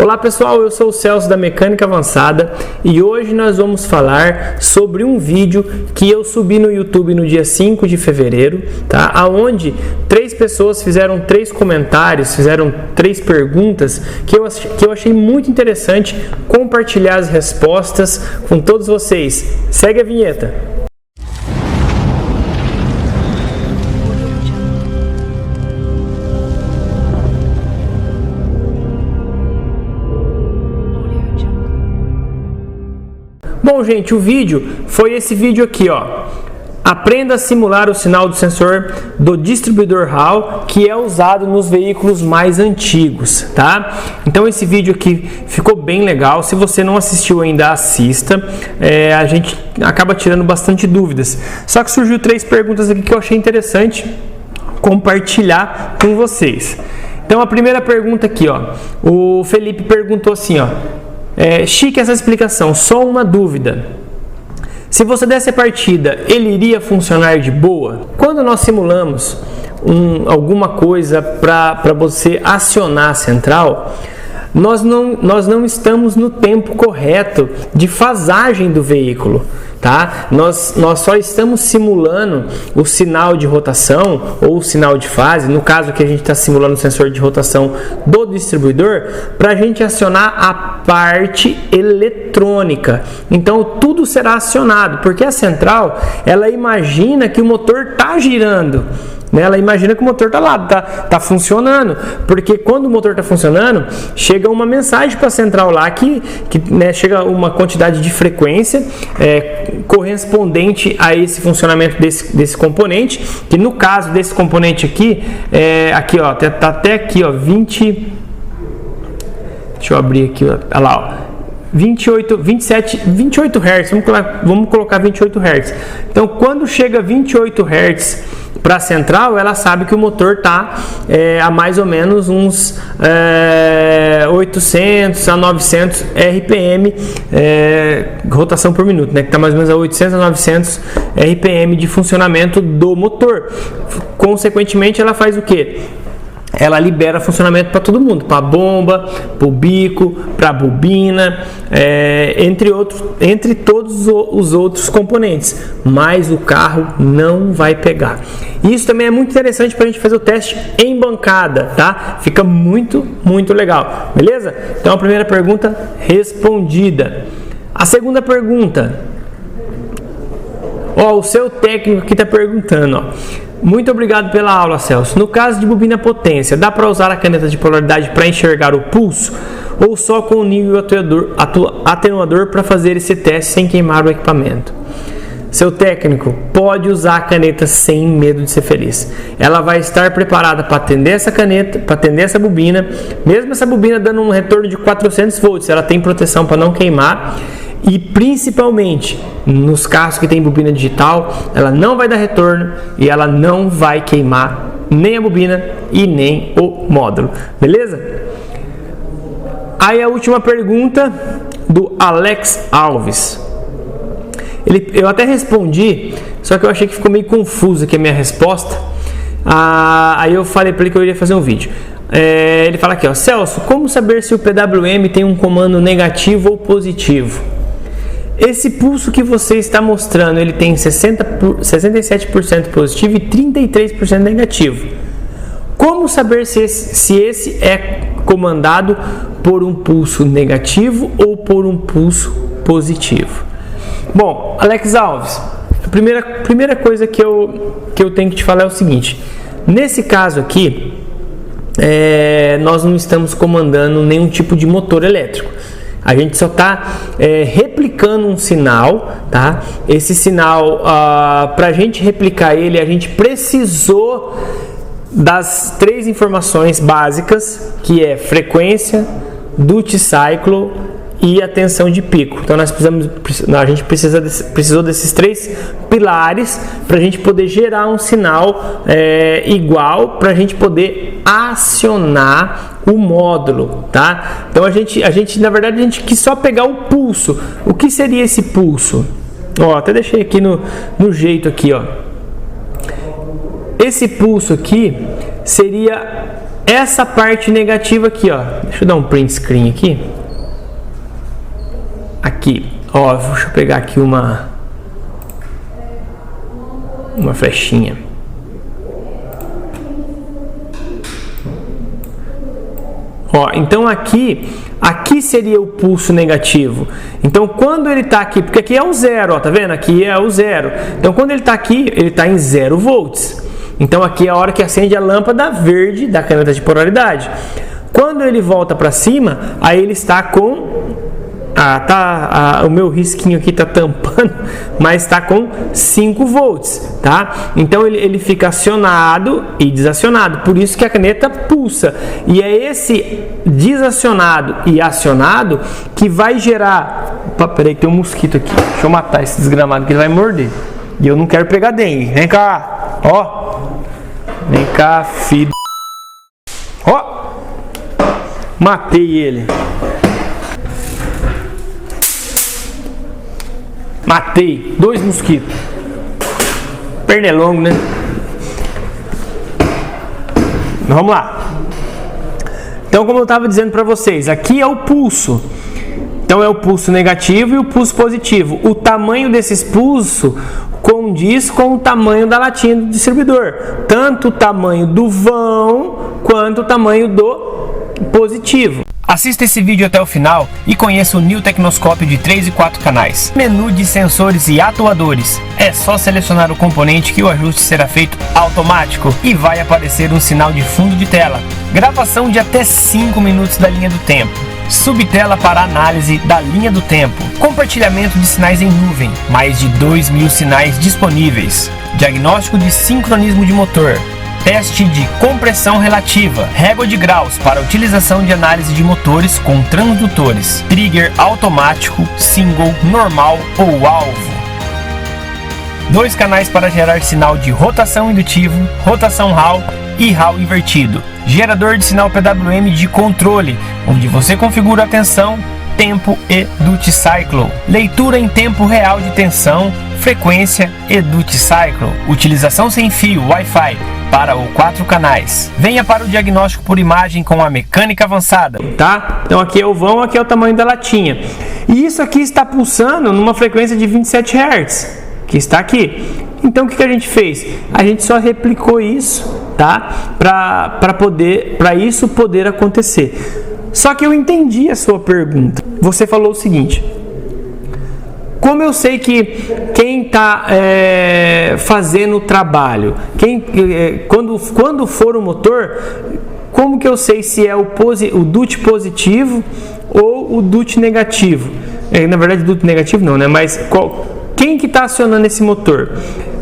Olá pessoal, eu sou o Celso da Mecânica Avançada e hoje nós vamos falar sobre um vídeo que eu subi no YouTube no dia 5 de fevereiro, tá? Onde 3 pessoas fizeram 3 comentários, fizeram 3 perguntas que eu achei muito interessante compartilhar as respostas com todos vocês. Segue a vinheta. Bom, gente, o vídeo foi esse vídeo aqui, ó. Aprenda a simular o sinal do sensor do distribuidor Hall, que é usado nos veículos mais antigos, tá? Então esse vídeo aqui ficou bem legal. Se você não assistiu ainda, assista. A gente acaba tirando bastante dúvidas. Só que surgiu 3 perguntas aqui que eu achei interessante compartilhar com vocês. Então a primeira pergunta aqui, ó. O Felipe perguntou assim, ó. Chique essa explicação, só uma dúvida. Se você desse a partida, ele iria funcionar de boa? Quando nós simulamos alguma coisa para você acionar a central, nós não estamos no tempo correto de fasagem do veículo, tá? Nós só estamos simulando o sinal de rotação ou o sinal de fase, no caso que a gente está simulando o sensor de rotação do distribuidor, para a gente acionar a parte eletrônica. Então tudo será acionado, porque a central ela imagina que o motor está girando. Ela imagina que o motor está lá, tá funcionando, porque quando o motor está funcionando, chega uma mensagem para a central lá que chega uma quantidade de frequência correspondente a esse funcionamento desse componente, que no caso desse componente aqui, aqui ó, tá até aqui ó, 20, deixa eu abrir aqui, ó, olha lá, ó. 28 Hz, vamos colocar 28 Hz. Então, quando chega 28 Hz para a central, ela sabe que o motor está a mais ou menos uns 800 a 900 RPM, rotação por minuto, né? Que está mais ou menos a 800 a 900 RPM de funcionamento do motor. Consequentemente, ela faz o quê? Ela libera funcionamento para todo mundo, para a bomba, para o bico, para a bobina, entre todos os outros componentes, mas o carro não vai pegar. Isso também é muito interessante para a gente fazer o teste em bancada, tá? Fica muito, muito legal, beleza? Então a primeira pergunta respondida. A segunda pergunta, o seu técnico aqui está perguntando, ó. Muito obrigado pela aula, Celso. No caso de bobina potência, dá para usar a caneta de polaridade para enxergar o pulso ou só com o nível atenuador para fazer esse teste sem queimar o equipamento? Seu técnico pode usar a caneta sem medo de ser feliz. Ela vai estar preparada para atender essa caneta, para atender essa bobina. Mesmo essa bobina dando um retorno de 400 volts, ela tem proteção para não queimar. E principalmente nos carros que tem bobina digital, ela não vai dar retorno e ela não vai queimar nem a bobina e nem o módulo, beleza? Aí a última pergunta do Alex Alves. Eu até respondi, só que eu achei que ficou meio confuso aqui a minha resposta. Aí eu falei para ele que eu iria fazer um vídeo. Ele fala aqui, ó, Celso, como saber se o PWM tem um comando negativo ou positivo? Esse pulso que você está mostrando, ele tem 67% positivo e 33% negativo. Como saber se esse é comandado por um pulso negativo ou por um pulso positivo? Bom, Alex Alves, a primeira coisa que eu tenho que te falar é o seguinte. Nesse caso aqui, nós não estamos comandando nenhum tipo de motor elétrico. A gente só está replicando um sinal, tá? Esse sinal, para a gente replicar ele, a gente precisou das 3 informações básicas, que é frequência, duty cycle e a tensão de pico. Então a gente precisou desses 3 pilares para a gente poder gerar um sinal igual, para a gente poder acionar o módulo, tá? Então na verdade a gente quis só pegar o pulso. O que seria esse pulso? Até deixei aqui no jeito aqui, ó. Esse pulso aqui seria essa parte negativa aqui, ó. Deixa eu dar um print screen aqui. Aqui, ó, deixa eu pegar aqui uma flechinha. Ó, então aqui seria o pulso negativo. Então quando ele está aqui, porque aqui é o zero, ó, tá vendo? Aqui é o zero. Então quando ele está aqui, ele está em 0 volts. Então aqui é a hora que acende a lâmpada verde da caneta de polaridade. Quando ele volta para cima, aí ele está com o meu risquinho aqui está tampando, mas está com 5 volts, tá? Então ele fica acionado e desacionado, por isso que a caneta pulsa. E é esse desacionado e acionado que vai gerar... Opa, peraí, tem um mosquito aqui, deixa eu matar esse desgramado que ele vai morder. E eu não quero pegar dengue, vem cá, ó. Vem cá, filho. Ó, matei ele. Matei 2 mosquitos. Pernilongo, né? Vamos lá. Então, como eu estava dizendo para vocês, aqui é o pulso. Então, é o pulso negativo e o pulso positivo. O tamanho desses pulsos condiz com o tamanho da latinha do distribuidor. Tanto o tamanho do vão quanto o tamanho do positivo. Assista esse vídeo até o final e conheça o New Tecnoscópio de 3 e 4 canais. Menu de sensores e atuadores. É só selecionar o componente que o ajuste será feito automático e vai aparecer um sinal de fundo de tela. Gravação de até 5 minutos da linha do tempo. Subtela para análise da linha do tempo. Compartilhamento de sinais em nuvem. Mais de 2.000 sinais disponíveis. Diagnóstico de sincronismo de motor. Teste de compressão relativa, régua de graus para utilização de análise de motores com transdutores, trigger automático, single, normal ou alvo. 2 canais para gerar sinal de rotação indutivo, rotação Hall e Hall invertido. Gerador de sinal PWM de controle, onde você configura a tensão, tempo e duty cycle. Leitura em tempo real de tensão, frequência e duty cycle. Utilização sem fio Wi-Fi para o 4 canais. Venha para o diagnóstico por imagem com a mecânica avançada. Tá? Então aqui é o vão, aqui é o tamanho da latinha. E isso aqui está pulsando numa frequência de 27 Hz, que está aqui. Então o que a gente fez? A gente só replicou isso, tá? Para isso poder acontecer. Só que eu entendi a sua pergunta. Você falou o seguinte: como eu sei que quem está fazendo o trabalho, quando for o motor, como que eu sei se é o duty positivo ou o duty negativo? Na verdade, duty negativo não, né? Mas quem que está acionando esse motor?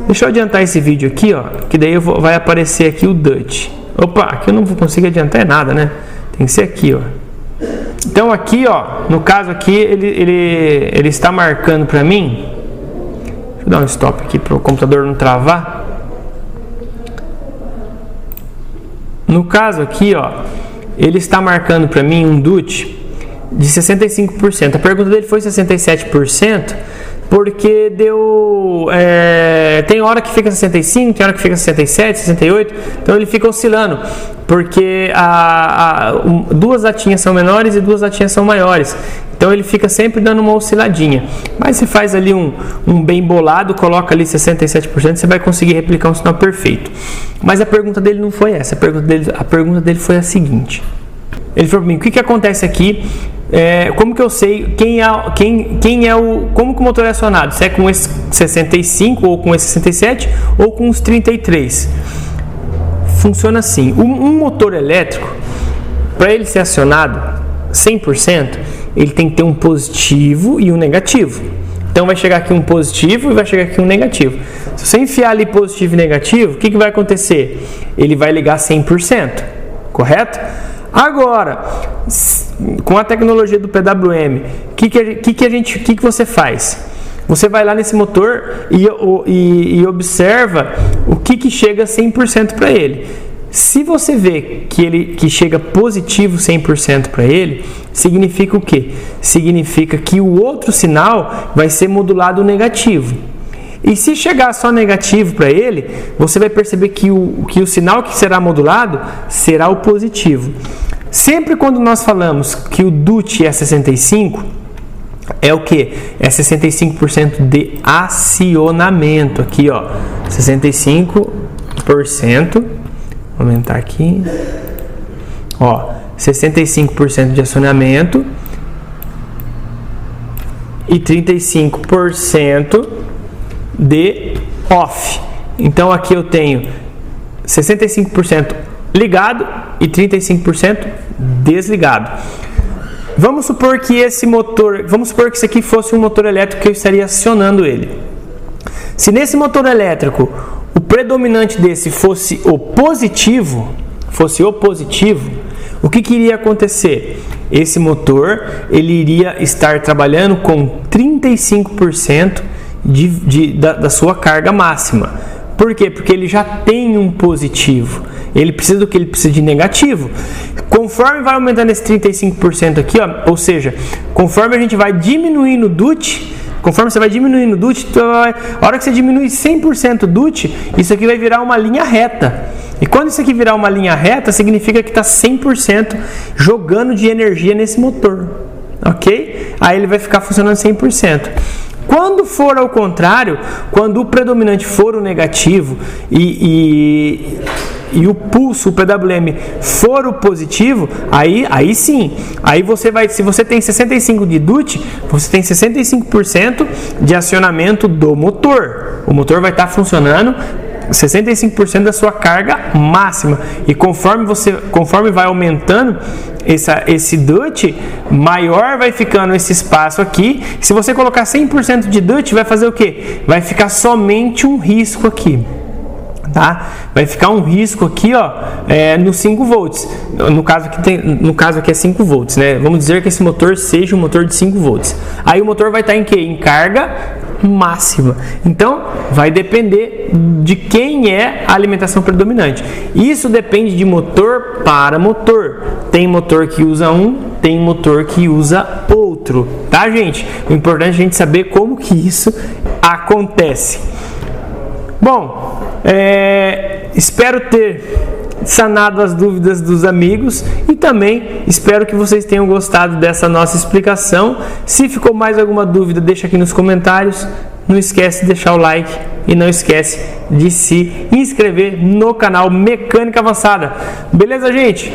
Deixa eu adiantar esse vídeo aqui, ó, que daí vai aparecer aqui o duty. Opa, aqui eu não vou conseguir adiantar nada, né? Tem que ser aqui, ó. Então aqui, ó, no caso aqui, ele está marcando para mim. Deixa eu dar um stop aqui para o computador não travar. No caso aqui, ó, ele está marcando para mim um duty de 65%. A pergunta dele foi 67%. Porque deu... tem hora que fica 65, tem hora que fica 67, 68. Então ele fica oscilando. Porque duas latinhas são menores e duas latinhas são maiores. Então ele fica sempre dando uma osciladinha. Mas você faz ali um bem bolado, coloca ali 67%, você vai conseguir replicar um sinal perfeito. Mas a pergunta dele não foi essa. A pergunta dele foi a seguinte. Ele falou para mim: o que acontece aqui? Como que eu sei como que o motor é acionado? Se é com esse 65 ou com esse 67 ou com os 33? Funciona assim: um motor elétrico, para ele ser acionado 100%, ele tem que ter um positivo e um negativo. Então vai chegar aqui um positivo e vai chegar aqui um negativo. Se você enfiar ali positivo e negativo, o que vai acontecer? Ele vai ligar 100%, correto? Agora, com a tecnologia do PWM, o que você faz? Você vai lá nesse motor e observa o que chega 100% para ele. Se você vê que chega positivo 100% para ele, significa o quê? Significa que o outro sinal vai ser modulado negativo. E se chegar só negativo para ele, você vai perceber que o sinal que será modulado será o positivo. Sempre quando nós falamos que o DUT é 65, é o que? É 65% de acionamento. Aqui, ó, 65%. Vou aumentar aqui. Ó, 65% de acionamento e 35% de off. Então aqui eu tenho 65% ligado e 35% desligado. Vamos supor que esse motor, vamos supor que isso aqui fosse um motor elétrico que eu estaria acionando ele. Se nesse motor elétrico o predominante desse fosse o positivo, o que iria acontecer? Esse motor ele iria estar trabalhando com 35% da sua carga máxima. Por quê? Porque ele já tem um positivo. Ele precisa do que? Ele precisa de negativo. Conforme vai aumentando esse 35% aqui, ó, ou seja, conforme a gente vai diminuindo o DUT, conforme você vai diminuindo o DUT, a hora que você diminui 100% o DUT, isso aqui vai virar uma linha reta. E quando isso aqui virar uma linha reta, significa que está 100% jogando de energia nesse motor. Ok? Aí ele vai ficar funcionando 100%. Quando for ao contrário, quando o predominante for o negativo e o pulso, o PWM, for o positivo, aí sim, aí você vai, se você tem 65 de DUT, você tem 65% de acionamento do motor. O motor vai estar funcionando 65% da sua carga máxima. E conforme vai aumentando esse DUT, maior vai ficando esse espaço aqui. Se você colocar 100% de DUT, vai fazer o que? Vai ficar somente um risco aqui. Tá? Vai ficar um risco aqui, ó, no 5 volts. No caso aqui é 5 volts, né? Vamos dizer que esse motor seja um motor de 5 volts. Aí o motor vai estar em quê? Em carga máxima. Então, vai depender de quem é a alimentação predominante. Isso depende de motor para motor. Tem motor que usa um, tem motor que usa outro, tá, gente? O importante é a gente saber como que isso acontece. Bom, espero ter sanado as dúvidas dos amigos e também espero que vocês tenham gostado dessa nossa explicação. Se ficou mais alguma dúvida, deixa aqui nos comentários. Não esquece de deixar o like e não esquece de se inscrever no canal Mecânica Avançada. Beleza, gente?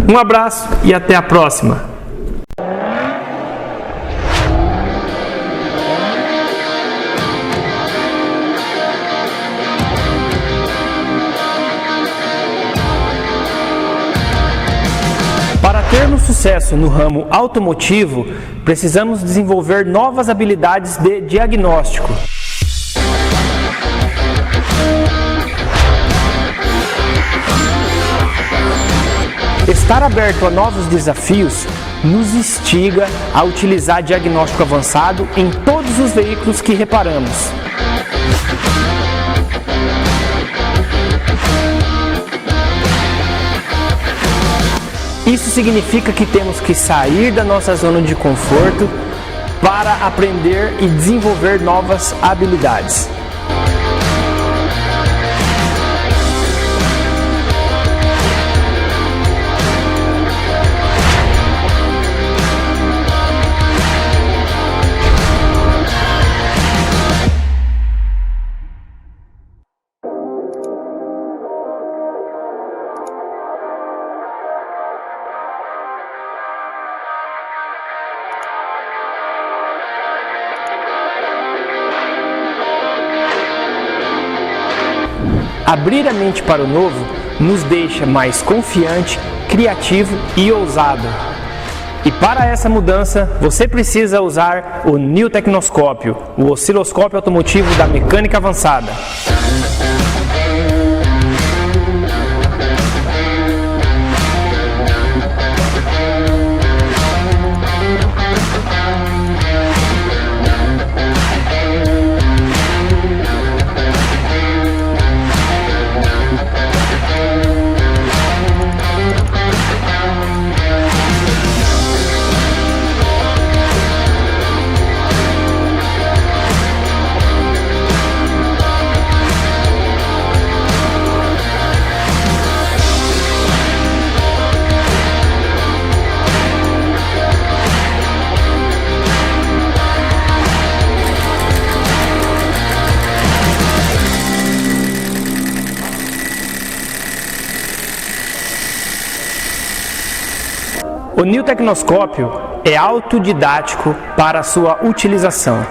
Um abraço e até a próxima! Para termos sucesso no ramo automotivo, precisamos desenvolver novas habilidades de diagnóstico. Estar aberto a novos desafios nos instiga a utilizar diagnóstico avançado em todos os veículos que reparamos. Isso significa que temos que sair da nossa zona de conforto para aprender e desenvolver novas habilidades. Abrir a mente para o novo nos deixa mais confiante, criativo e ousado. E para essa mudança, você precisa usar o New Tecnoscópio, o osciloscópio automotivo da Mecânica Avançada. O Newtecnoscópio é autodidático para sua utilização.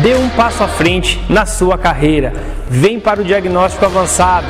Dê um passo à frente na sua carreira. Vem para o diagnóstico avançado.